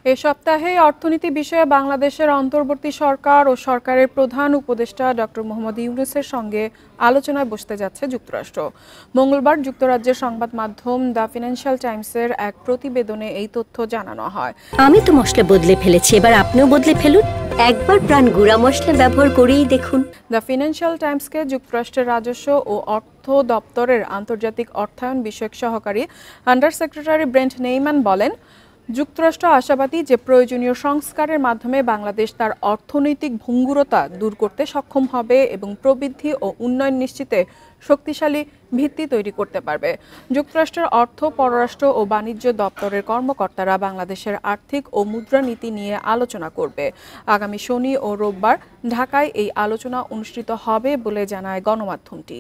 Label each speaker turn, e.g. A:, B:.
A: এ সপ্তাহে অর্থনীতি বিষয়ে বাংলাদেশের অন্তর্বর্তী সরকার ও সরকারের প্রধান উপদেষ্টা ডক্টর মোহাম্মদ ইউনূসের সঙ্গে আলোচনায় বসতে যাচ্ছে যুক্তরাষ্ট্র। মঙ্গলবার যুক্তরাজ্যের সংবাদ মাধ্যম দ্য ফিনান্সিয়াল টাইমসের এক প্রতিবেদনে এই তথ্য জানানো হয়।
B: আমি তো মশলা বদলে ফেলেছি, এবার আপনিও বদলে ফেলুন। একবার প্রাণ গুঁড়া মশলা ব্যবহার করেই দেখুন।
A: দ্য ফিনান্সিয়াল টাইমসকে যুক্তরাষ্ট্রের রাজস্ব ও অর্থ দপ্তরের আন্তর্জাতিক অর্থায়ন বিষয়ক সহকারী আন্ডার সেক্রেটারি ব্রেন্ট নেইম্যান বলেন, যুক্তরাষ্ট্র আশাবাদী যে প্রয়োজনীয় সংস্কারের মাধ্যমে বাংলাদেশ তার অর্থনৈতিক ভঙ্গুরতা দূর করতে সক্ষম হবে এবং প্রবৃদ্ধি ও উন্নয়ন নিশ্চিতে শক্তিশালী ভিত্তি তৈরি করতে পারবে। যুক্তরাষ্ট্রের অর্থ, পররাষ্ট্র ও বাণিজ্য দপ্তরের কর্মকর্তারা বাংলাদেশের আর্থিক ও মুদ্রানীতি নিয়ে আলোচনা করবে। আগামী শনি ও রোববার ঢাকায় এই আলোচনা অনুষ্ঠিত হবে বলে জানায় গণমাধ্যমটি।